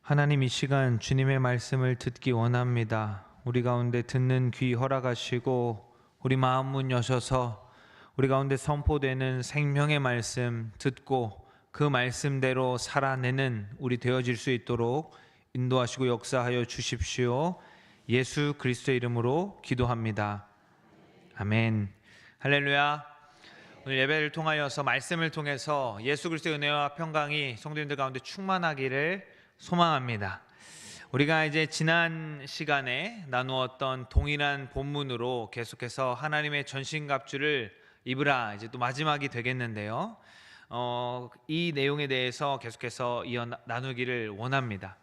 하나님, 이 시간 주님의 말씀을 듣기 원합니다. 우리 가운데 듣는 귀 허락하시고 우리 마음 문 여셔서 우리 가운데 선포되는 생명의 말씀 듣고 그 말씀대로 살아내는 우리 되어질 수 있도록 인도하시고 역사하여 주십시오. 예수 그리스도의 이름으로 기도합니다. 아멘. 할렐루야. 오늘 예배를 통하여서 말씀을 통해서 예수 그리스도의 은혜와 평강이 성도님들 가운데 충만하기를 소망합니다. 우리가 이제 지난 시간에 나누었던 동일한 본문으로 계속해서 하나님의 전신갑주를 입으라, 이제 또 마지막이 되겠는데요. 이 내용에 대해서 계속해서 나누기를 원합니다.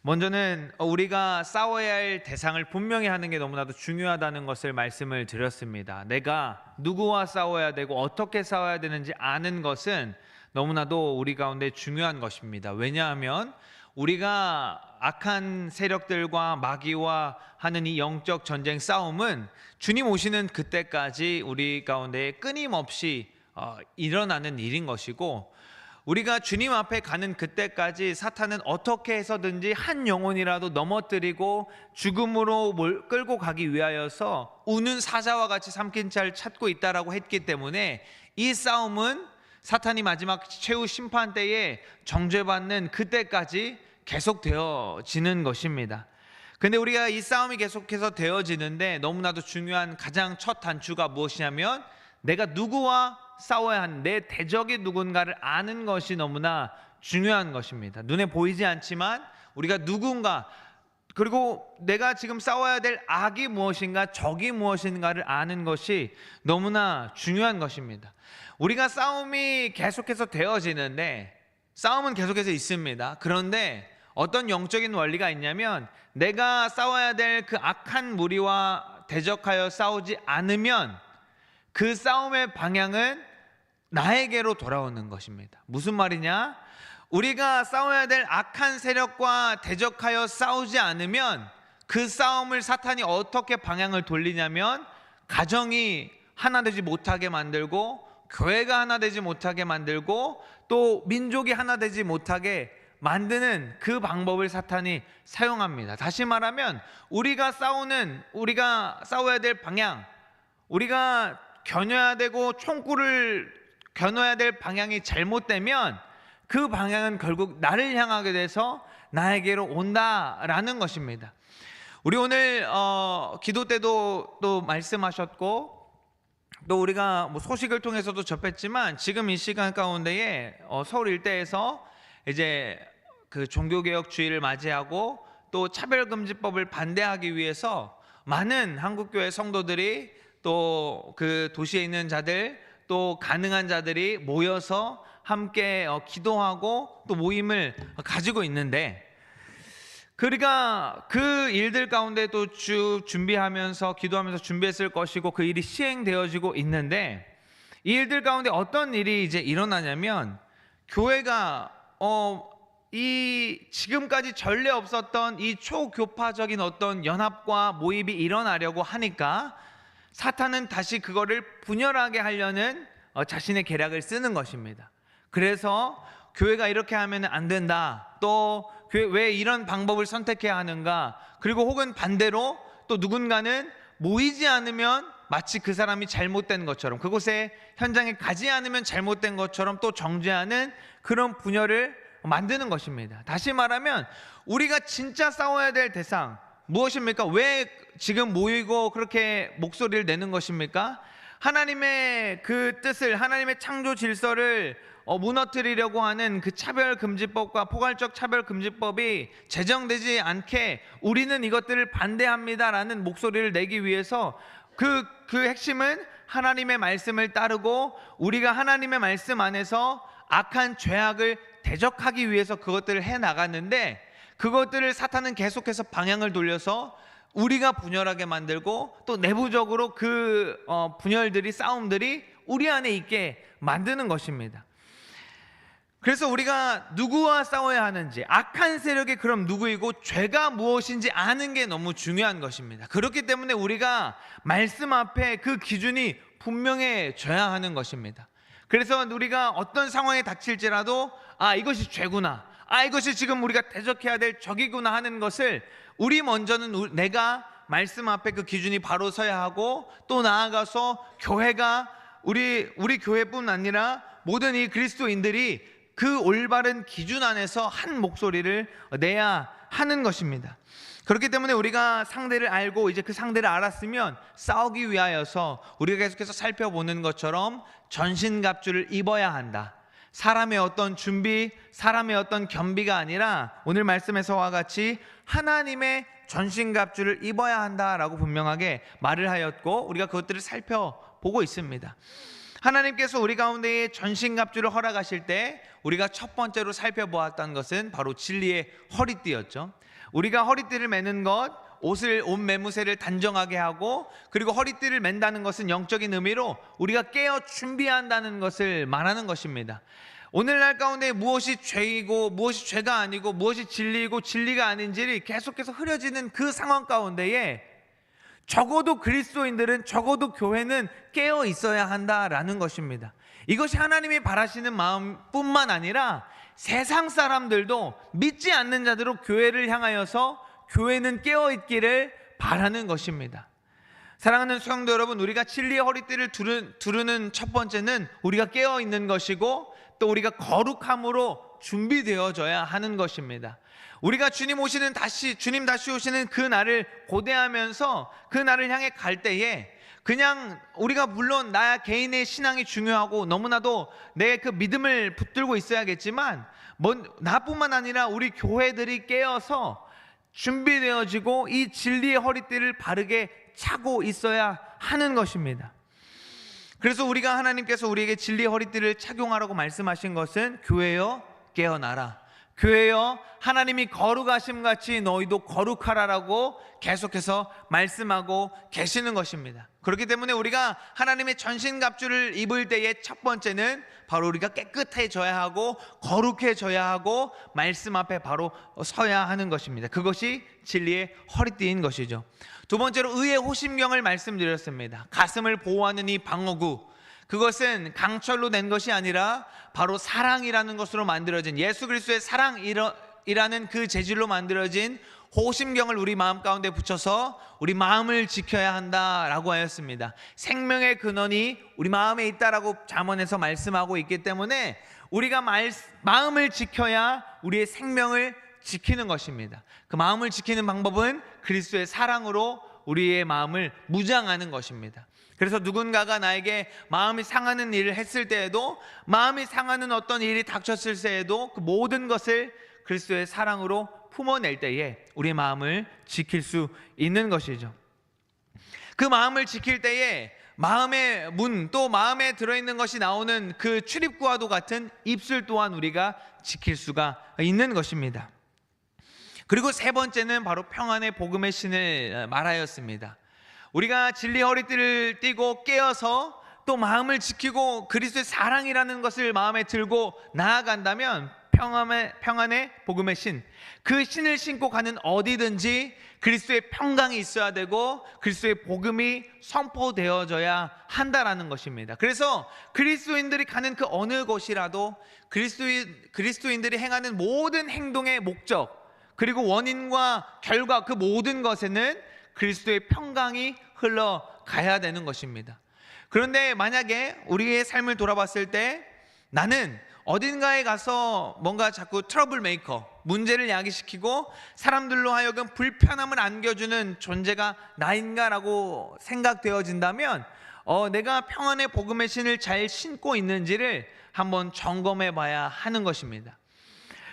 먼저는 우리가 싸워야 할 대상을 분명히 하는 게 너무나도 중요하다는 것을 말씀을 드렸습니다. 내가 누구와 싸워야 되고 어떻게 싸워야 되는지 아는 것은 너무나도 우리 가운데 중요한 것입니다. 왜냐하면 우리가 악한 세력들과 마귀와 하는 이 영적 전쟁 싸움은 주님 오시는 그때까지 우리 가운데 끊임없이 일어나는 일인 것이고, 우리가 주님 앞에 가는 그때까지 사탄은 어떻게 해서든지 한 영혼이라도 넘어뜨리고 죽음으로 끌고 가기 위하여서 우는 사자와 같이 삼킨 자를 찾고 있다라고 했기 때문에 이 싸움은 사탄이 마지막 최후 심판 때에 정죄받는 그때까지 계속되어지는 것입니다. 근데 우리가 이 싸움이 계속해서 되어지는데 너무나도 중요한 가장 첫 단추가 무엇이냐면, 내가 누구와 싸워야 하는, 내 대적이 누군가를 아는 것이 너무나 중요한 것입니다. 눈에 보이지 않지만 우리가 누군가, 그리고 내가 지금 싸워야 될 악이 무엇인가, 적이 무엇인가를 아는 것이 너무나 중요한 것입니다. 우리가 싸움이 계속해서 되어지는데, 싸움은 계속해서 있습니다. 그런데 어떤 영적인 원리가 있냐면, 내가 싸워야 될 그 악한 무리와 대적하여 싸우지 않으면 그 싸움의 방향은 나에게로 돌아오는 것입니다. 무슨 말이냐? 우리가 싸워야 될 악한 세력과 대적하여 싸우지 않으면 그 싸움을 사탄이 어떻게 방향을 돌리냐면, 가정이 하나 되지 못하게 만들고, 교회가 하나 되지 못하게 만들고, 또 민족이 하나 되지 못하게 만드는 그 방법을 사탄이 사용합니다. 다시 말하면 우리가 싸워야 될 방향, 우리가 겨눠야 되고 총구를 겨눠야 될 방향이 잘못되면 그 방향은 결국 나를 향하게 돼서 나에게로 온다라는 것입니다. 우리 오늘 기도 때도 또 말씀하셨고, 또 우리가 소식을 통해서도 접했지만, 지금 이 시간 가운데에 서울 일대에서 이제 그 종교개혁 주의를 맞이하고 또 차별금지법을 반대하기 위해서 많은 한국교회 성도들이, 또 그 도시에 있는 자들, 또 가능한 자들이 모여서 함께 기도하고 또 모임을 가지고 있는데, 그러니까 그 일들 가운데 또 준비하면서 기도하면서 준비했을 것이고, 그 일이 시행되어지고 있는데, 이 일들 가운데 어떤 일이 이제 일어나냐면, 교회가 이 지금까지 전례 없었던 이 초교파적인 어떤 연합과 모임이 일어나려고 하니까 사탄은 다시 그거를 분열하게 하려는 자신의 계략을 쓰는 것입니다. 그래서 교회가 이렇게 하면 안 된다, 또 왜 이런 방법을 선택해야 하는가, 그리고 혹은 반대로 또 누군가는 모이지 않으면 마치 그 사람이 잘못된 것처럼, 그곳에 현장에 가지 않으면 잘못된 것처럼 또 정죄하는 그런 분열을 만드는 것입니다. 다시 말하면 우리가 진짜 싸워야 될 대상 무엇입니까? 왜 지금 모이고 그렇게 목소리를 내는 것입니까? 하나님의 그 뜻을, 하나님의 창조 질서를 무너뜨리려고 하는 그 차별금지법과 포괄적 차별금지법이 제정되지 않게 우리는 이것들을 반대합니다라는 목소리를 내기 위해서 그 핵심은 하나님의 말씀을 따르고, 우리가 하나님의 말씀 안에서 악한 죄악을 대적하기 위해서 그것들을 해나갔는데, 그것들을 사탄은 계속해서 방향을 돌려서 우리가 분열하게 만들고, 또 내부적으로 그 분열들이, 싸움들이 우리 안에 있게 만드는 것입니다. 그래서 우리가 누구와 싸워야 하는지, 악한 세력이 그럼 누구이고 죄가 무엇인지 아는 게 너무 중요한 것입니다. 그렇기 때문에 우리가 말씀 앞에 그 기준이 분명해져야 하는 것입니다. 그래서 우리가 어떤 상황에 닥칠지라도 이것이 죄구나, 이것이 지금 우리가 대적해야 될 적이구나 하는 것을 우리 먼저는 내가 말씀 앞에 그 기준이 바로 서야 하고, 또 나아가서 교회가 우리 교회뿐 아니라 모든 이 그리스도인들이 그 올바른 기준 안에서 한 목소리를 내야 하는 것입니다. 그렇기 때문에 우리가 상대를 알고 이제 그 상대를 알았으면 싸우기 위하여서 우리가 계속해서 살펴보는 것처럼 전신갑주를 입어야 한다. 사람의 어떤 준비, 사람의 어떤 겸비가 아니라 오늘 말씀에서와 같이 하나님의 전신갑주를 입어야 한다라고 분명하게 말을 하였고, 우리가 그것들을 살펴보고 있습니다. 하나님께서 우리 가운데에 전신갑주를 허락하실 때 우리가 첫 번째로 살펴보았던 것은 바로 진리의 허리띠였죠. 우리가 허리띠를 매는 것, 옷 매무새를 단정하게 하고, 그리고 허리띠를 맨다는 것은 영적인 의미로 우리가 깨어 준비한다는 것을 말하는 것입니다. 오늘날 가운데 무엇이 죄이고 무엇이 죄가 아니고 무엇이 진리이고 진리가 아닌지를 계속해서 흐려지는 그 상황 가운데에 적어도 그리스도인들은, 적어도 교회는 깨어 있어야 한다라는 것입니다. 이것이 하나님이 바라시는 마음뿐만 아니라 세상 사람들도 믿지 않는 자들로 교회를 향하여서 교회는 깨어 있기를 바라는 것입니다. 사랑하는 성도 여러분, 우리가 진리의 허리띠를 두르는 첫 번째는 우리가 깨어 있는 것이고, 또 우리가 거룩함으로 준비되어져야 하는 것입니다. 우리가 주님 다시 오시는 그 날을 고대하면서 그 날을 향해 갈 때에 그냥 우리가 물론 나 개인의 신앙이 중요하고 너무나도 내 그 믿음을 붙들고 있어야겠지만, 나뿐만 아니라 우리 교회들이 깨어서 준비되어지고 이 진리의 허리띠를 바르게 차고 있어야 하는 것입니다. 그래서 하나님께서 우리에게 진리의 허리띠를 착용하라고 말씀하신 것은 교회여 깨어나라, 교회여 하나님이 거룩하심같이 너희도 거룩하라라고 계속해서 말씀하고 계시는 것입니다. 그렇기 때문에 우리가 하나님의 전신갑주를 입을 때의 첫 번째는 바로 우리가 깨끗해져야 하고 거룩해져야 하고 말씀 앞에 바로 서야 하는 것입니다. 그것이 진리의 허리띠인 것이죠. 두 번째로 의의 호심경을 말씀드렸습니다. 가슴을 보호하는 이 방어구, 그것은 강철로 낸 것이 아니라 바로 사랑이라는 것으로 만들어진, 예수 그리스도의 사랑이라는 그 재질로 만들어진 호심경을 우리 마음 가운데 붙여서 우리 마음을 지켜야 한다라고 하였습니다. 생명의 근원이 우리 마음에 있다라고 잠언에서 말씀하고 있기 때문에 우리가 마음을 지켜야 우리의 생명을 지키는 것입니다. 그 마음을 지키는 방법은 그리스도의 사랑으로 우리의 마음을 무장하는 것입니다. 그래서 누군가가 나에게 마음이 상하는 일을 했을 때에도, 마음이 상하는 어떤 일이 닥쳤을 때에도 그 모든 것을 그리스도의 사랑으로 품어낼 때에 우리의 마음을 지킬 수 있는 것이죠. 그 마음을 지킬 때에 마음의 문, 또 마음에 들어있는 것이 나오는 그 출입구와도 같은 입술 또한 우리가 지킬 수가 있는 것입니다. 그리고 세 번째는 바로 평안의 복음의 신을 말하였습니다. 우리가 진리 허리띠를 띠고 깨어서 또 마음을 지키고 그리스도의 사랑이라는 것을 마음에 들고 나아간다면 평안의 복음의 신, 그 신을 신고 가는 어디든지 그리스도의 평강이 있어야 되고 그리스도의 복음이 선포되어져야 한다라는 것입니다. 그래서 그리스도인들이 가는 그 어느 곳이라도 그리스도인들이 행하는 모든 행동의 목적, 그리고 원인과 결과, 그 모든 것에는 그리스도의 평강이 흘러가야 되는 것입니다. 그런데 만약에 우리의 삶을 돌아봤을 때 나는 어딘가에 가서 뭔가 자꾸 트러블 메이커, 문제를 야기시키고 사람들로 하여금 불편함을 안겨주는 존재가 나인가라고 생각되어진다면 내가 평안의 복음의 신을 잘 신고 있는지를 한번 점검해 봐야 하는 것입니다.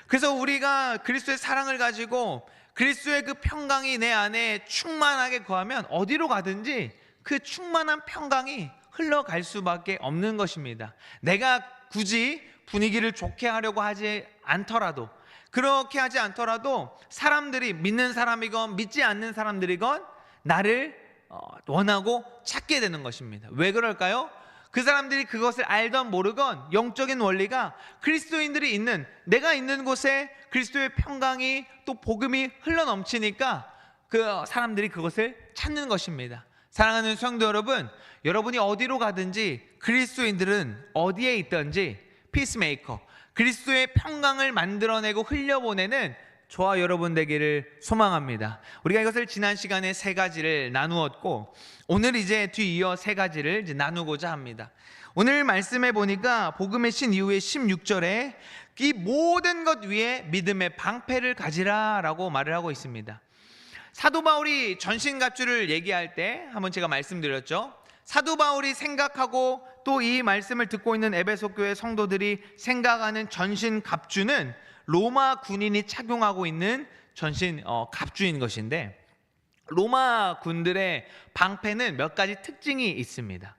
그래서 우리가 그리스도의 사랑을 가지고 그리스도의 그 평강이 내 안에 충만하게 거하면 어디로 가든지 그 충만한 평강이 흘러갈 수밖에 없는 것입니다. 내가 굳이 분위기를 좋게 하려고 하지 않더라도, 그렇게 하지 않더라도 사람들이, 믿는 사람이건 믿지 않는 사람들이건 나를 원하고 찾게 되는 것입니다. 왜 그럴까요? 그 사람들이 그것을 알던 모르건 영적인 원리가 그리스도인들이 있는, 내가 있는 곳에 그리스도의 평강이 또 복음이 흘러넘치니까 그 사람들이 그것을 찾는 것입니다. 사랑하는 성도 여러분, 여러분이 어디로 가든지 그리스도인들은 어디에 있든지 피스메이커, 그리스도의 평강을 만들어내고 흘려보내는 저와 여러분 되기를 소망합니다. 우리가 이것을 지난 시간에 세 가지를 나누었고, 오늘 이제 뒤이어 세 가지를 이제 나누고자 합니다. 오늘 말씀해 보니까 복음의 신 이후에 16절에 이 모든 것 위에 믿음의 방패를 가지라 라고 말을 하고 있습니다. 사도 바울이 전신갑주를 얘기할 때 한번 제가 말씀드렸죠. 사도 바울이 생각하고 또 이 말씀을 듣고 있는 에베소 교회 성도들이 생각하는 전신갑주는 로마 군인이 착용하고 있는 전신 갑주인 것인데, 로마 군들의 방패는 몇 가지 특징이 있습니다.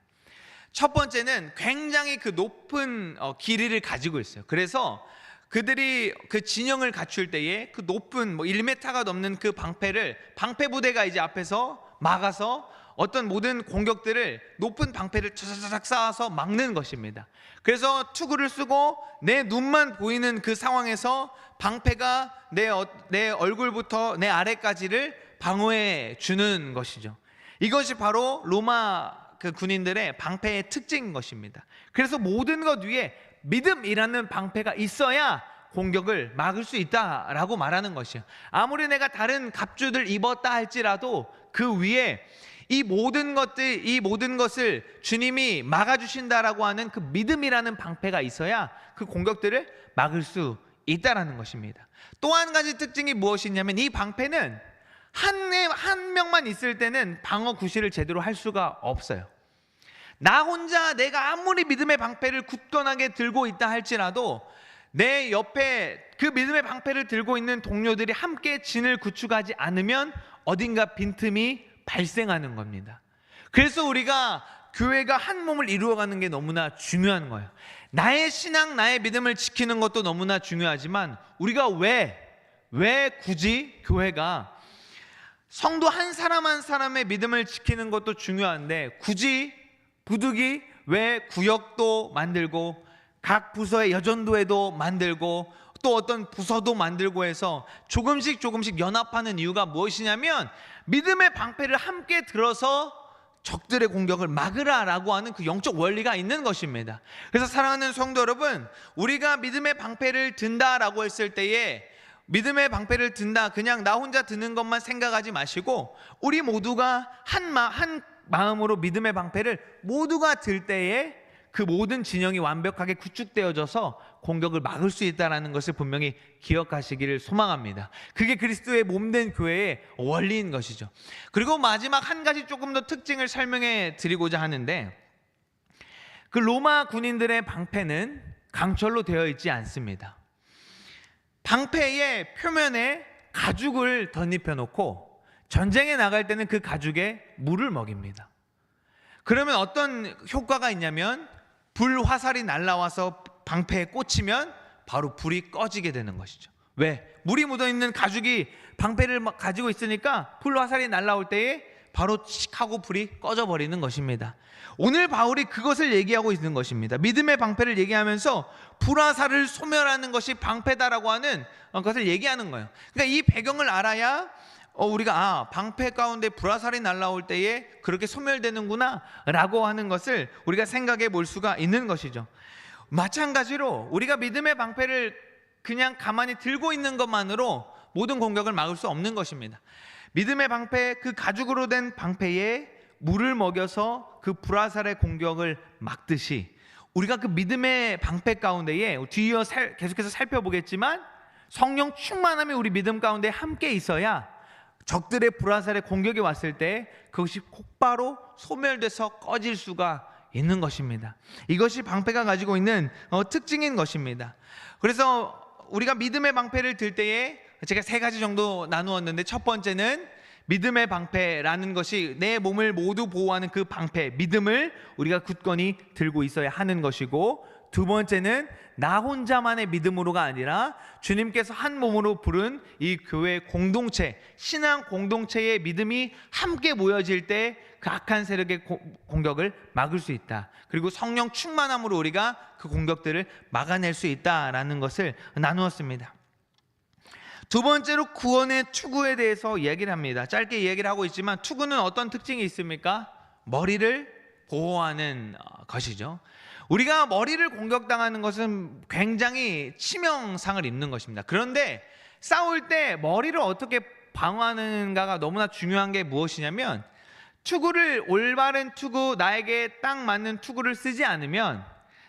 첫 번째는 굉장히 그 높은 길이를 가지고 있어요. 그래서 그들이 그 진영을 갖출 때에 그 높은 1m가 넘는 그 방패를, 방패 부대가 이제 앞에서 막아서 어떤 모든 공격들을 높은 방패를 차차차차 쌓아서 막는 것입니다. 그래서 투구를 쓰고 내 눈만 보이는 그 상황에서 방패가 내 얼굴부터 내 아래까지를 방어해 주는 것이죠. 이것이 바로 로마 그 군인들의 방패의 특징인 것입니다. 그래서 모든 것 위에 믿음이라는 방패가 있어야 공격을 막을 수 있다라고 말하는 것이에요. 아무리 내가 다른 갑주들 입었다 할지라도 그 위에 이 모든 것을 주님이 막아주신다라고 하는 그 믿음이라는 방패가 있어야 그 공격들을 막을 수 있다라는 것입니다. 또 한 가지 특징이 무엇이냐면, 이 방패는 한 명만 있을 때는 방어 구실을 제대로 할 수가 없어요. 나 혼자 내가 아무리 믿음의 방패를 굳건하게 들고 있다 할지라도 내 옆에 그 믿음의 방패를 들고 있는 동료들이 함께 진을 구축하지 않으면 어딘가 빈틈이 발생하는 겁니다. 그래서 우리가 교회가 한 몸을 이루어가는 게 너무나 중요한 거예요. 나의 신앙, 나의 믿음을 지키는 것도 너무나 중요하지만, 우리가 왜 굳이 교회가 성도 한 사람 한 사람의 믿음을 지키는 것도 중요한데, 굳이 부득이 왜 구역도 만들고 각 부서의 여전도회도 만들고 또 어떤 부서도 만들고 해서 조금씩 연합하는 이유가 무엇이냐면, 믿음의 방패를 함께 들어서 적들의 공격을 막으라라고 하는 그 영적 원리가 있는 것입니다. 그래서 사랑하는 성도 여러분, 우리가 믿음의 방패를 든다라고 했을 때에, 믿음의 방패를 든다 그냥 나 혼자 드는 것만 생각하지 마시고, 우리 모두가 한 마음으로 믿음의 방패를 모두가 들 때에 그 모든 진영이 완벽하게 구축되어져서 공격을 막을 수 있다는 것을 분명히 기억하시기를 소망합니다. 그게 그리스도의 몸된 교회의 원리인 것이죠. 그리고 마지막 한 가지 조금 더 특징을 설명해 드리고자 하는데, 그 로마 군인들의 방패는 강철로 되어 있지 않습니다. 방패의 표면에 가죽을 덧입혀 놓고 전쟁에 나갈 때는 그 가죽에 물을 먹입니다. 그러면 어떤 효과가 있냐면, 불 화살이 날아와서 방패에 꽂히면 바로 불이 꺼지게 되는 것이죠. 왜? 물이 묻어있는 가죽이 방패를 가지고 있으니까 불 화살이 날아올 때에 바로 칙 하고 불이 꺼져버리는 것입니다. 오늘 바울이 그것을 얘기하고 있는 것입니다. 믿음의 방패를 얘기하면서 불화살을 소멸하는 것이 방패다라고 하는 것을 얘기하는 거예요. 그러니까 이 배경을 알아야 우리가 방패 가운데 불화살이 날아올 때에 그렇게 소멸되는구나 라고 하는 것을 우리가 생각해 볼 수가 있는 것이죠. 마찬가지로 우리가 믿음의 방패를 그냥 가만히 들고 있는 것만으로 모든 공격을 막을 수 없는 것입니다. 믿음의 방패, 그 가죽으로 된 방패에 물을 먹여서 그 불화살의 공격을 막듯이, 우리가 그 믿음의 방패 가운데에 뒤이어 계속해서 살펴보겠지만, 성령 충만함이 우리 믿음 가운데 함께 있어야 적들의 불화살의 공격이 왔을 때 그것이 곧바로 소멸돼서 꺼질 수가 있는 것입니다. 이것이 방패가 가지고 있는 특징인 것입니다. 그래서 우리가 믿음의 방패를 들 때에 제가 세 가지 정도 나누었는데, 첫 번째는 믿음의 방패라는 것이 내 몸을 모두 보호하는 그 방패, 믿음을 우리가 굳건히 들고 있어야 하는 것이고, 두 번째는 나 혼자만의 믿음으로가 아니라 주님께서 한 몸으로 부른 이 교회 공동체, 신앙 공동체의 믿음이 함께 모여질 때 그 악한 세력의 공격을 막을 수 있다. 그리고 성령 충만함으로 우리가 그 공격들을 막아낼 수 있다라는 것을 나누었습니다. 두 번째로 구원의 투구에 대해서 이야기를 합니다. 짧게 이야기를 하고 있지만, 투구는 어떤 특징이 있습니까? 머리를 보호하는 것이죠. 우리가 머리를 공격당하는 것은 굉장히 치명상을 입는 것입니다. 그런데 싸울 때 머리를 어떻게 방어하는가가 너무나 중요한 게 무엇이냐면, 투구를 올바른 투구, 나에게 딱 맞는 투구를 쓰지 않으면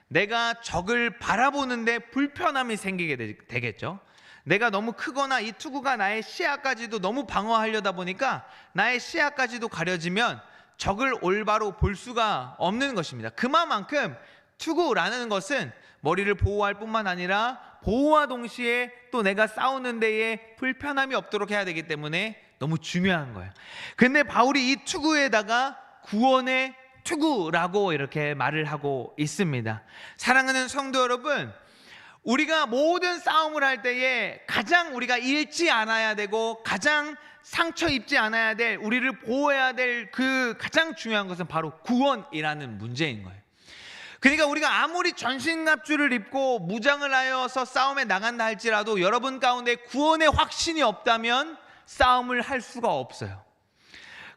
내가 적을 바라보는데 불편함이 생기게 되겠죠. 내가 너무 크거나 이 투구가 나의 시야까지도 너무 방어하려다 보니까 나의 시야까지도 가려지면 적을 올바로 볼 수가 없는 것입니다. 그만큼 투구라는 것은 머리를 보호할 뿐만 아니라 보호와 동시에 또 내가 싸우는 데에 불편함이 없도록 해야 되기 때문에 너무 중요한 거예요. 근데 바울이 이 투구에다가 구원의 투구라고 이렇게 말을 하고 있습니다. 사랑하는 성도 여러분, 우리가 모든 싸움을 할 때에 가장 우리가 잃지 않아야 되고 가장 상처 입지 않아야 될, 우리를 보호해야 될 그 가장 중요한 것은 바로 구원이라는 문제인 거예요. 그러니까 우리가 아무리 전신갑주를 입고 무장을 하여서 싸움에 나간다 할지라도 여러분 가운데 구원의 확신이 없다면 싸움을 할 수가 없어요.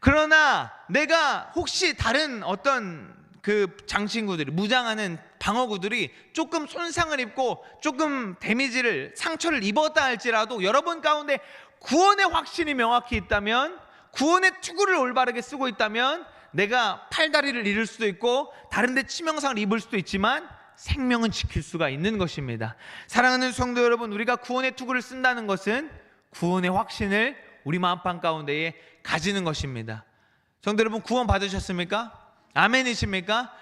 그러나 내가 혹시 다른 어떤 그 장신구들이, 무장하는 방어구들이 조금 손상을 입고 조금 데미지를, 상처를 입었다 할지라도 여러분 가운데 구원의 확신이 명확히 있다면, 구원의 투구를 올바르게 쓰고 있다면 내가 팔다리를 잃을 수도 있고 다른 데 치명상을 입을 수도 있지만 생명은 지킬 수가 있는 것입니다. 사랑하는 성도 여러분, 우리가 구원의 투구를 쓴다는 것은 구원의 확신을 우리 마음판 가운데에 가지는 것입니다. 성도 여러분, 구원 받으셨습니까? 아멘이십니까?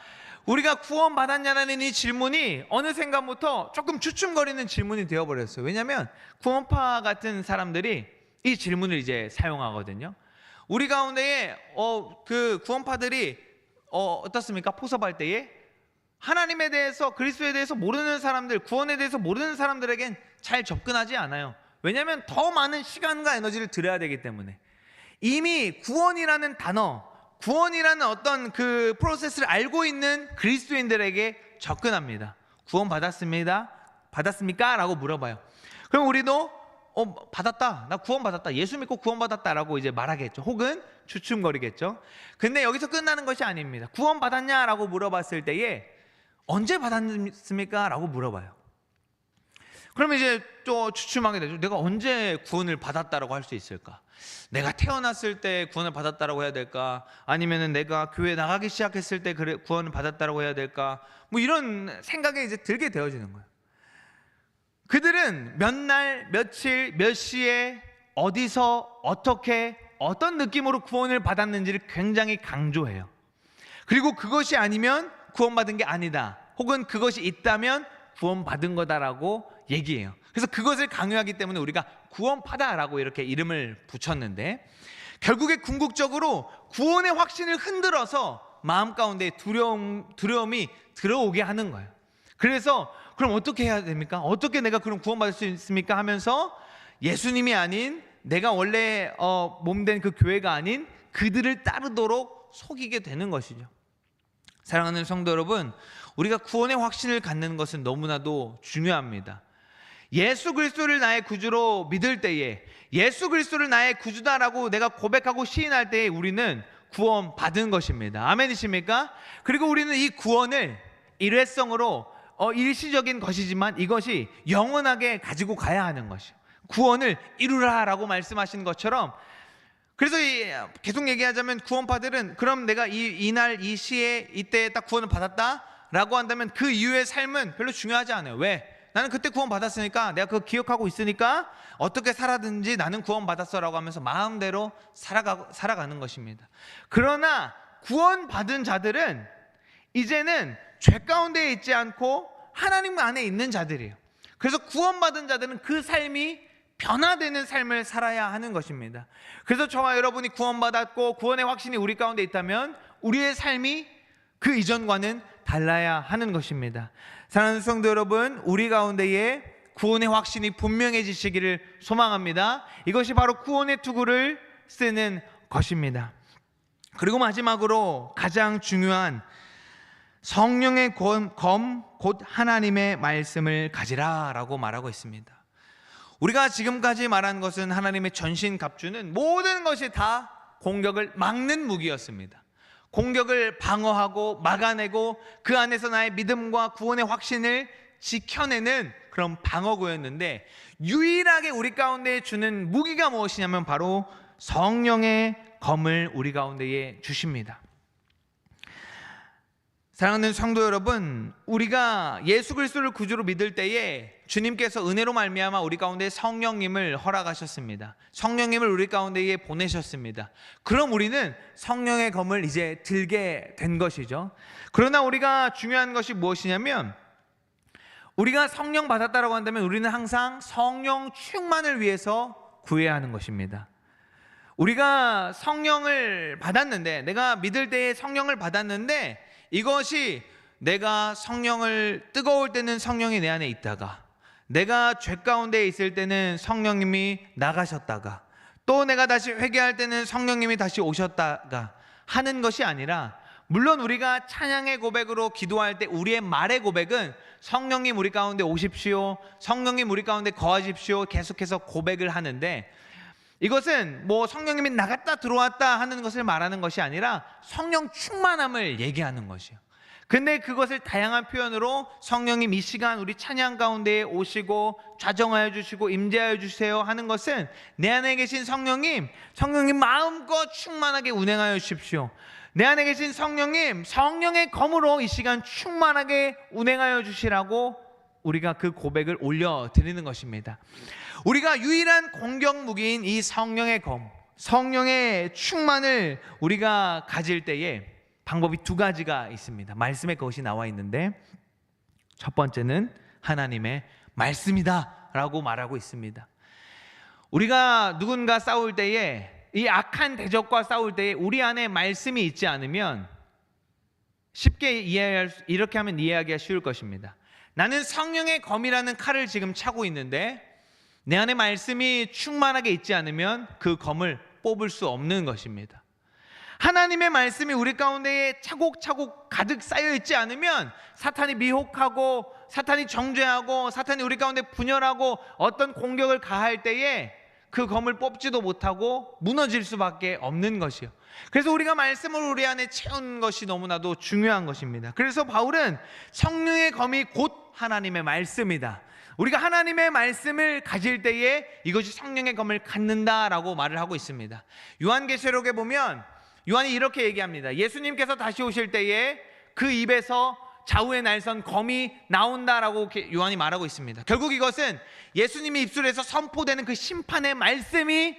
우리가 구원 받았냐라는 이 질문이 어느 순간부터 조금 주춤거리는 질문이 되어버렸어요. 왜냐하면 구원파 같은 사람들이 이 질문을 이제 사용하거든요. 우리 가운데에 그 구원파들이 어떻습니까? 포섭할 때에 하나님에 대해서, 그리스도에 대해서 모르는 사람들, 구원에 대해서 모르는 사람들에겐 잘 접근하지 않아요. 왜냐하면 더 많은 시간과 에너지를 들여야 되기 때문에. 이미 구원이라는 단어, 구원이라는 어떤 그 프로세스를 알고 있는 그리스도인들에게 접근합니다. 구원 받았습니까? 라고 물어봐요. 그럼 우리도 받았다, 나 구원 받았다, 예수 믿고 구원 받았다라고 이제 말하겠죠. 혹은 주춤거리겠죠. 근데 여기서 끝나는 것이 아닙니다. 구원 받았냐라고 물어봤을 때에 언제 받았습니까? 라고 물어봐요. 그러면 이제 또 주춤하게 되죠. 내가 언제 구원을 받았다라고 할 수 있을까? 내가 태어났을 때 구원을 받았다라고 해야 될까? 아니면은 내가 교회 나가기 시작했을 때 구원을 받았다라고 해야 될까? 뭐 이런 생각이 이제 들게 되어지는 거예요. 그들은 몇 날, 며칠, 몇 시에 어디서 어떻게 어떤 느낌으로 구원을 받았는지를 굉장히 강조해요. 그리고 그것이 아니면 구원받은 게 아니다, 혹은 그것이 있다면 구원받은 거다라고 얘기해요. 그래서 그것을 강요하기 때문에 우리가 구원파다라고 이렇게 이름을 붙였는데, 결국에 궁극적으로 구원의 확신을 흔들어서 마음 가운데 두려움이 들어오게 하는 거예요. 그래서 그럼 어떻게 해야 됩니까? 어떻게 내가 그럼 구원받을 수 있습니까? 하면서 예수님이 아닌, 내가 원래 몸된 그 교회가 아닌 그들을 따르도록 속이게 되는 것이죠. 사랑하는 성도 여러분, 우리가 구원의 확신을 갖는 것은 너무나도 중요합니다. 예수 그리스도를 나의 구주로 믿을 때에, 예수 그리스도를 나의 구주다라고 내가 고백하고 시인할 때에 우리는 구원받은 것입니다. 아멘이십니까? 그리고 우리는 이 구원을 일회성으로 일시적인 것이지만 이것이 영원하게 가지고 가야 하는 것이요, 구원을 이루라라고 말씀하신 것처럼. 그래서 계속 얘기하자면 구원파들은 그럼 내가 이날 이 시에 이때 딱 구원을 받았다라고 한다면 그 이후의 삶은 별로 중요하지 않아요. 왜? 나는 그때 구원 받았으니까, 내가 그거 기억하고 있으니까 어떻게 살아든지 나는 구원 받았어라고 하면서 마음대로 살아가는 것입니다. 그러나 구원 받은 자들은 이제는 죄 가운데 있지 않고 하나님 안에 있는 자들이에요. 그래서 구원받은 자들은 그 삶이 변화되는 삶을 살아야 하는 것입니다. 그래서 저와 여러분이 구원받았고 구원의 확신이 우리 가운데 있다면 우리의 삶이 그 이전과는 달라야 하는 것입니다. 사랑하는 성도 여러분, 우리 가운데에 구원의 확신이 분명해지시기를 소망합니다. 이것이 바로 구원의 투구를 쓰는 것입니다. 그리고 마지막으로 가장 중요한 성령의 검 곧 하나님의 말씀을 가지라 라고 말하고 있습니다. 우리가 지금까지 말한 것은 하나님의 전신갑주는 모든 것이 다 공격을 막는 무기였습니다. 공격을 방어하고 막아내고 그 안에서 나의 믿음과 구원의 확신을 지켜내는 그런 방어구였는데, 유일하게 우리 가운데 주는 무기가 무엇이냐면 바로 성령의 검을 우리 가운데에 주십니다. 사랑하는 성도 여러분, 우리가 예수 그리스도를 구주로 믿을 때에 주님께서 은혜로 말미암아 우리 가운데 성령님을 허락하셨습니다. 성령님을 우리 가운데에 보내셨습니다. 그럼 우리는 성령의 검을 이제 들게 된 것이죠. 그러나 우리가 중요한 것이 무엇이냐면, 우리가 성령 받았다라고 한다면 우리는 항상 성령 충만을 위해서 구해야 하는 것입니다. 우리가 성령을 받았는데, 내가 믿을 때에 성령을 받았는데, 이것이 내가 성령을 뜨거울 때는 성령이 내 안에 있다가, 내가 죄 가운데 있을 때는 성령님이 나가셨다가, 또 내가 다시 회개할 때는 성령님이 다시 오셨다가 하는 것이 아니라, 물론 우리가 찬양의 고백으로 기도할 때 우리의 말의 고백은 성령님 우리 가운데 오십시오, 성령님 우리 가운데 거하십시오 계속해서 고백을 하는데, 이것은 뭐 성령님이 나갔다 들어왔다 하는 것을 말하는 것이 아니라 성령 충만함을 얘기하는 것이에요. 근데 그것을 다양한 표현으로 성령님 이 시간 우리 찬양 가운데에 오시고 좌정하여 주시고 임재하여 주세요 하는 것은, 내 안에 계신 성령님 마음껏 충만하게 운행하여 주십시오. 내 안에 계신 성령님, 성령의 검으로 이 시간 충만하게 운행하여 주시라고 우리가 그 고백을 올려드리는 것입니다. 우리가 유일한 공격 무기인 이 성령의 검, 성령의 충만을 우리가 가질 때에 방법이 두 가지가 있습니다. 말씀에 그것이 나와 있는데, 첫 번째는 하나님의 말씀이다 라고 말하고 있습니다. 우리가 누군가 싸울 때에, 이 악한 대적과 싸울 때에 우리 안에 말씀이 있지 않으면 쉽게 이렇게 하면 이해하기가 쉬울 것입니다. 나는 성령의 검이라는 칼을 지금 차고 있는데 내 안에 말씀이 충만하게 있지 않으면 그 검을 뽑을 수 없는 것입니다. 하나님의 말씀이 우리 가운데에 차곡차곡 가득 쌓여 있지 않으면 사탄이 미혹하고 사탄이 정죄하고 사탄이 우리 가운데 분열하고 어떤 공격을 가할 때에 그 검을 뽑지도 못하고 무너질 수밖에 없는 것이요. 그래서 우리가 말씀을 우리 안에 채우는 것이 너무나도 중요한 것입니다. 그래서 바울은 성령의 검이 곧 하나님의 말씀이다, 우리가 하나님의 말씀을 가질 때에 이것이 성령의 검을 갖는다라고 말을 하고 있습니다. 요한계시록에 보면 요한이 이렇게 얘기합니다. 예수님께서 다시 오실 때에 그 입에서 좌우의 날선 검이 나온다라고 요한이 말하고 있습니다. 결국 이것은 예수님이 입술에서 선포되는 그 심판의 말씀이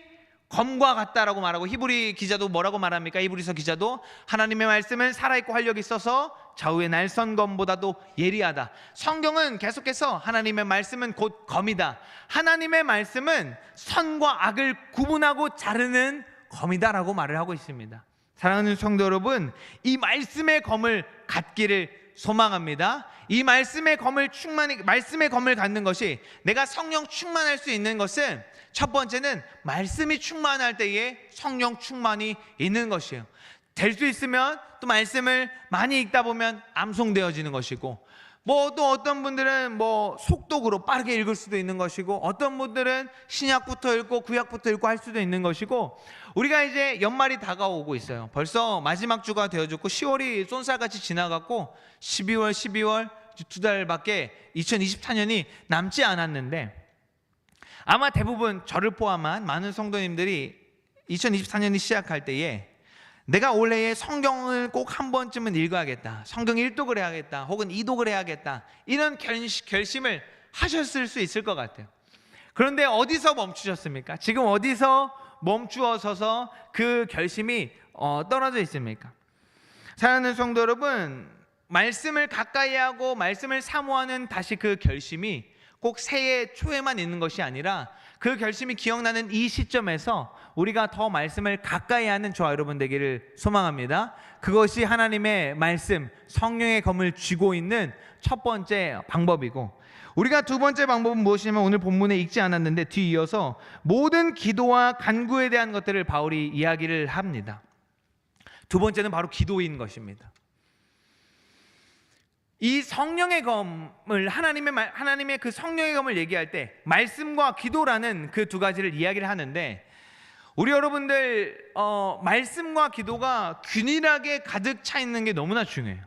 검과 같다라고 말하고, 히브리 기자도 뭐라고 말합니까? 히브리서 기자도 하나님의 말씀은 살아있고 활력이 있어서 좌우의 날선 검보다도 예리하다. 성경은 계속해서 하나님의 말씀은 곧 검이다, 하나님의 말씀은 선과 악을 구분하고 자르는 검이다라고 말을 하고 있습니다. 사랑하는 성도 여러분, 이 말씀의 검을 갖기를 소망합니다. 이 말씀의 검을 갖는 것이, 내가 성령 충만할 수 있는 것은 첫 번째는 말씀이 충만할 때에 성령 충만이 있는 것이에요. 될 수 있으면 또 말씀을 많이 읽다 보면 암송되어지는 것이고, 또 어떤 분들은 속독으로 빠르게 읽을 수도 있는 것이고, 어떤 분들은 신약부터 읽고 구약부터 읽고 할 수도 있는 것이고, 우리가 이제 연말이 다가오고 있어요. 벌써 마지막 주가 되어졌고 10월이 쏜살같이 지나갔고 12월 두 달밖에 2024년이 남지 않았는데, 아마 대부분 저를 포함한 많은 성도님들이 2024년이 시작할 때에 내가 올해에 성경을 꼭 한 번쯤은 읽어야겠다, 성경 1독을 해야겠다, 혹은 2독을 해야겠다, 이런 결심을 하셨을 수 있을 것 같아요. 그런데 어디서 멈추셨습니까? 지금 어디서 멈추어서서 그 결심이 떨어져 있습니까? 사랑하는 성도 여러분, 말씀을 가까이 하고 말씀을 사모하는 다시 그 결심이 꼭 새해 초에만 있는 것이 아니라, 그 결심이 기억나는 이 시점에서 우리가 더 말씀을 가까이 하는 저와 여러분 되기를 소망합니다. 그것이 하나님의 말씀, 성령의 검을 쥐고 있는 첫 번째 방법이고, 우리가 두 번째 방법은 무엇이냐면, 오늘 본문에 읽지 않았는데 뒤이어서 모든 기도와 간구에 대한 것들을 바울이 이야기를 합니다. 두 번째는 바로 기도인 것입니다. 이 성령의 검을, 하나님의 그 성령의 검을 얘기할 때 말씀과 기도라는 그 두 가지를 이야기를 하는데, 우리 여러분들 말씀과 기도가 균일하게 가득 차 있는 게 너무나 중요해요.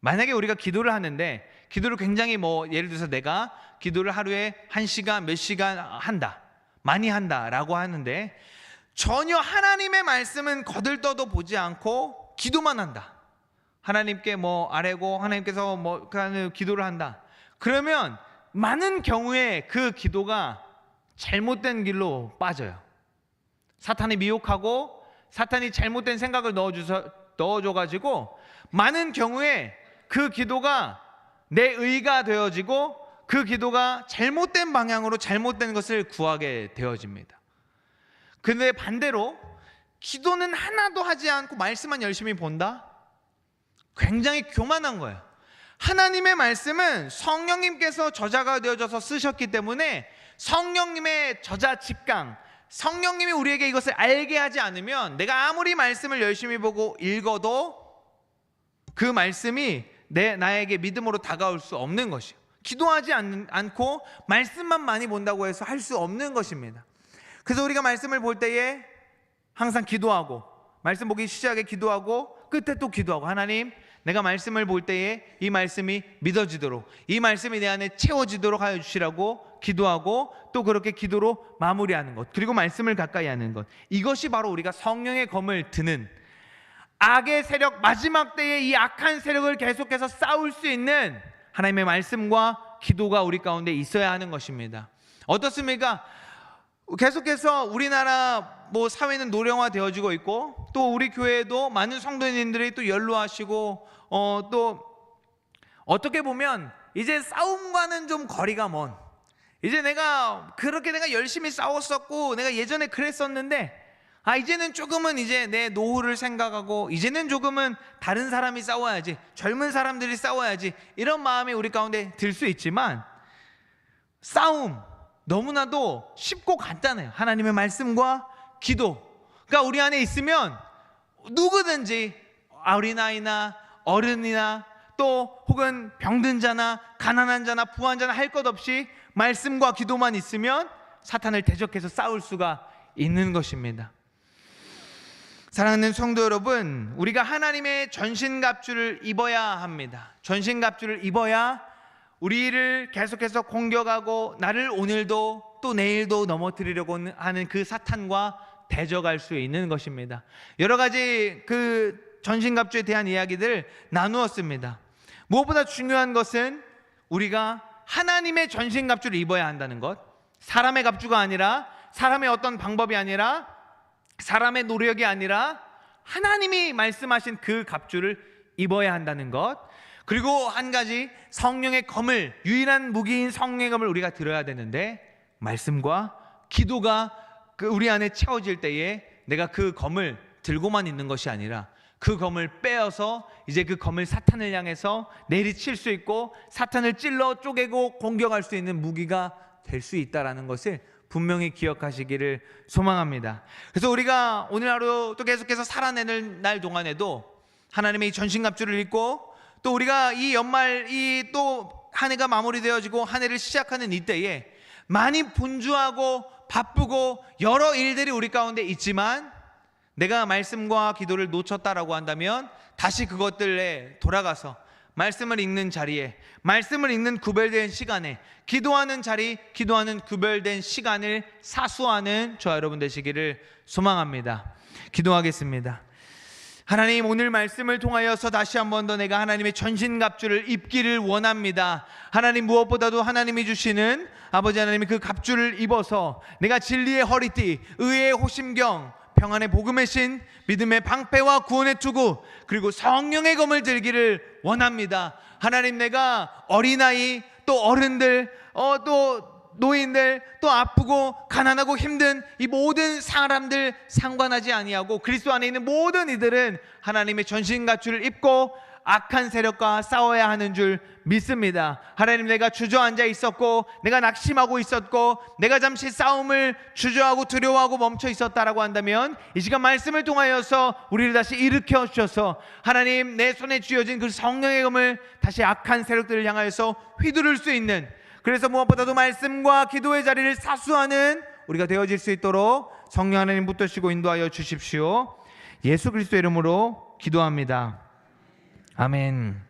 만약에 우리가 기도를 하는데 기도를 굉장히 예를 들어서 내가 기도를 하루에 1시간 몇 시간 한다, 많이 한다라고 하는데 전혀 하나님의 말씀은 거들떠도 보지 않고 기도만 한다, 하나님께 아뢰고 하나님께서 기도를 한다, 그러면 많은 경우에 그 기도가 잘못된 길로 빠져요. 사탄이 미혹하고 사탄이 잘못된 생각을 넣어줘가지고 많은 경우에 그 기도가 내 의가 되어지고 그 기도가 잘못된 방향으로 잘못된 것을 구하게 되어집니다. 근데 반대로 기도는 하나도 하지 않고 말씀만 열심히 본다? 굉장히 교만한 거예요. 하나님의 말씀은 성령님께서 저자가 되어져서 쓰셨기 때문에 성령님의 저자 직강, 성령님이 우리에게 이것을 알게 하지 않으면 내가 아무리 말씀을 열심히 보고 읽어도 그 말씀이 나에게 믿음으로 다가올 수 없는 것이에요. 기도하지 않고 말씀만 많이 본다고 해서 할 수 없는 것입니다. 그래서 우리가 말씀을 볼 때에 항상 기도하고, 말씀 보기 시작에 기도하고 끝에 또 기도하고, 하나님 내가 말씀을 볼 때에 이 말씀이 믿어지도록, 이 말씀이 내 안에 채워지도록 하여 주시라고 기도하고, 또 그렇게 기도로 마무리하는 것, 그리고 말씀을 가까이 하는 것, 이것이 바로 우리가 성령의 검을 드는, 악의 세력, 마지막 때에 이 악한 세력을 계속해서 싸울 수 있는 하나님의 말씀과 기도가 우리 가운데 있어야 하는 것입니다. 어떻습니까? 계속해서 우리나라 사회는 노령화되어지고 있고, 또 우리 교회에도 많은 성도님들이 또 연로하시고, 또 어떻게 보면 이제 싸움과는 좀 거리가 먼, 이제 내가 열심히 싸웠었고 내가 예전에 그랬었는데 이제는 조금은 이제 내 노후를 생각하고 이제는 조금은 다른 사람이 싸워야지, 젊은 사람들이 싸워야지, 이런 마음이 우리 가운데 들 수 있지만 싸움 너무나도 쉽고 간단해요. 하나님의 말씀과 기도가 우리 안에 있으면 누구든지, 어린아이나 어른이나 또 혹은 병든 자나 가난한 자나 부한 자나 할 것 없이 말씀과 기도만 있으면 사탄을 대적해서 싸울 수가 있는 것입니다. 사랑하는 성도 여러분, 우리가 하나님의 전신갑주를 입어야 합니다. 전신갑주를 입어야 우리를 계속해서 공격하고 나를 오늘도 또 내일도 넘어뜨리려고 하는 그 사탄과 대적할 수 있는 것입니다. 여러 가지 그 전신갑주에 대한 이야기들 나누었습니다. 무엇보다 중요한 것은 우리가 하나님의 전신갑주를 입어야 한다는 것, 사람의 갑주가 아니라, 사람의 어떤 방법이 아니라, 사람의 노력이 아니라 하나님이 말씀하신 그 갑주를 입어야 한다는 것, 그리고 한 가지, 성령의 검을, 유일한 무기인 성령의 검을 우리가 들어야 되는데, 말씀과 기도가 우리 안에 채워질 때에 내가 그 검을 들고만 있는 것이 아니라 그 검을 빼어서 이제 그 검을 사탄을 향해서 내리칠 수 있고 사탄을 찔러 쪼개고 공격할 수 있는 무기가 될 수 있다는 것을 분명히 기억하시기를 소망합니다. 그래서 우리가 오늘 하루 또 계속해서 살아내는 날 동안에도 하나님의 이 전신갑주를 입고, 또 우리가 이 연말 또 한 해가 마무리되어지고 한 해를 시작하는 이때에 많이 분주하고 바쁘고 여러 일들이 우리 가운데 있지만, 내가 말씀과 기도를 놓쳤다라고 한다면 다시 그것들에 돌아가서 말씀을 읽는 자리에, 말씀을 읽는 구별된 시간에, 기도하는 자리, 기도하는 구별된 시간을 사수하는 저와 여러분 되시기를 소망합니다. 기도하겠습니다. 하나님, 오늘 말씀을 통하여서 다시 한 번 더 내가 하나님의 전신갑주를 입기를 원합니다. 하나님, 무엇보다도 하나님이 주시는 아버지 하나님의 그 갑주를 입어서 내가 진리의 허리띠, 의의 호심경, 평안의 복음의 신, 믿음의 방패와 구원의 투구, 그리고 성령의 검을 들기를 원합니다. 하나님, 내가 어린아이, 또 어른들, 또 노인들, 또 아프고 가난하고 힘든 이 모든 사람들 상관하지 아니하고 그리스도 안에 있는 모든 이들은 하나님의 전신갑주를 입고 악한 세력과 싸워야 하는 줄 믿습니다. 하나님, 내가 주저앉아 있었고, 내가 낙심하고 있었고, 내가 잠시 싸움을 주저하고 두려워하고 멈춰 있었다라고 한다면 이 시간 말씀을 통하여서 우리를 다시 일으켜 주셔서 하나님, 내 손에 쥐어진 그 성령의 검을 다시 악한 세력들을 향하여서 휘두를 수 있는, 그래서 무엇보다도 말씀과 기도의 자리를 사수하는 우리가 되어질 수 있도록 성령 하나님 붙드시고 인도하여 주십시오. 예수 그리스도 이름으로 기도합니다. 아멘.